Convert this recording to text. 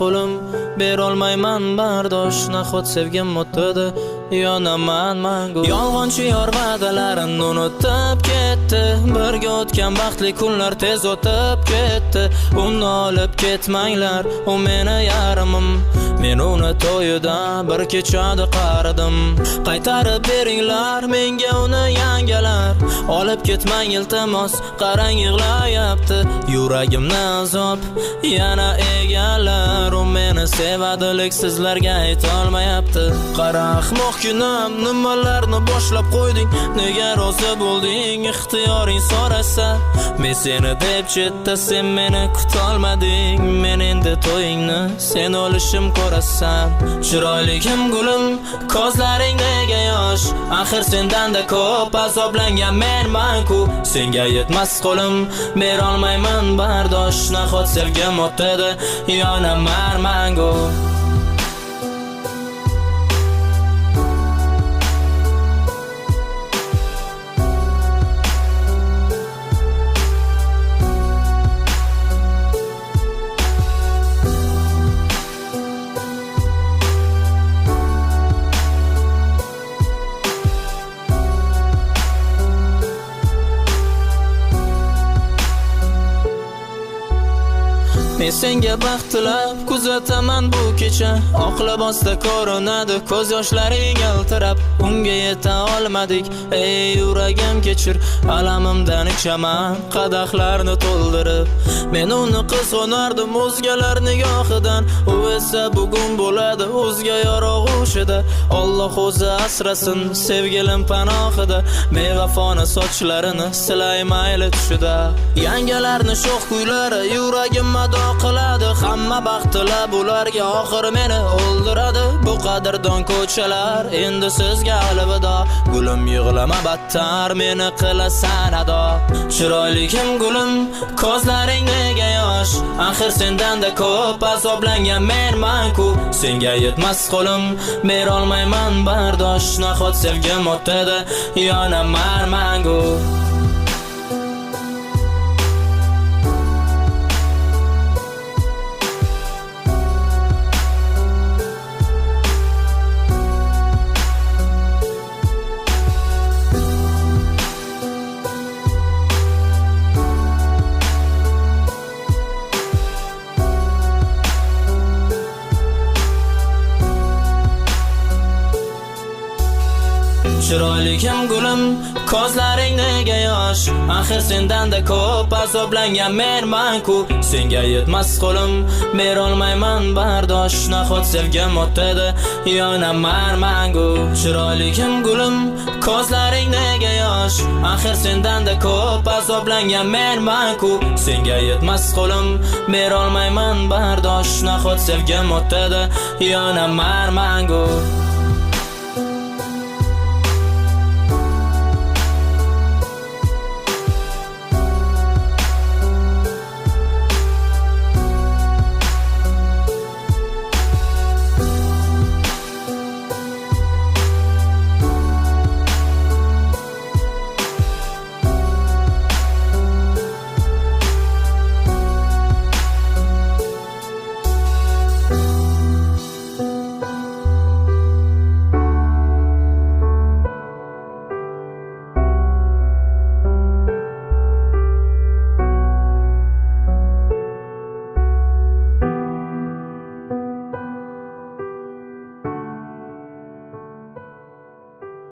qo'lim berolmayman bardosh, nahot sevgim o'tdi yonaman mangu. Yolg'onchi yor va'dalarini unutib ketdi, birga o'tgan baxtli kunlar tez o'tib ketdi. Uni olib ketmanglar, u meni yarimim, men uni to'yida bir kechada qaradim. Qaytarib beringlar menga uni yangalar, olib ketmang iltimos, qarang yig'layapti yuragimni azob yana egalar. U meni sevadilik sizlarga aytolmayapti. Qara ahmoq kunam, nimalarni boshlab qo'yding, nega rozi bo'lding ixtiyoring so'rasa. Men seni deb chetda, sen meni kutolmading, men endi to'yingni sen o'lishim ko'rasan. Chiroyligim gulim, ko'zlaring nega yosh, axir sendanda ko'p azoblangan menman-ku. Senga yetmas qo'lim berolmayman bardosh, nahot sevgim o'tdi yonaman mangu. Men senga baxt tilab kuzataman bu kecha, oq libosda ko'rinadi ko'z yoshlaring yaltirab. Unga yeta olmadik, ey yuragim kechir, alamimdan ichaman qadahlarni to'ldirib. Men uni qizg'onardim o'zgalar nigohidan, u esa bugun bo'ladi o'zga yorug'ushida. Alloh o'zi asrasin sevgilim panohida, bevafona sochlarini silay mayli tushida. Yangalarni sho'x kuylari yuragim mado qiladi, hamma baxtlar ularga oxir meni o'ldiradi. Bu qadrdon ko'chalar endi sizga alvido, gulim yig'lama battar meni qilasan ado. Chiroyligim gulim, ko'zlaring nega yosh, axir sendanda ko'p azoblangan menman-ku. Senga yetmas qo'lim berolmayman bardosh, nahot sevgim o'tdi yonaman mangu. Chiroyligim gulim, ko'zlaring nega yosh, axir sendanda ko'p azoblangan menman-ku. Senga yetmas qo'lim berolmayman bardosh, nahot sevgim o'tdi yonaman mangu. Chiroyligim gulim, ko'zlaring nega yosh, axir sendanda ko'p azoblangan menman-ku. Senga yetmas qo'lim berolmayman bardosh, nahot sevgim o'tdi yonaman mangu.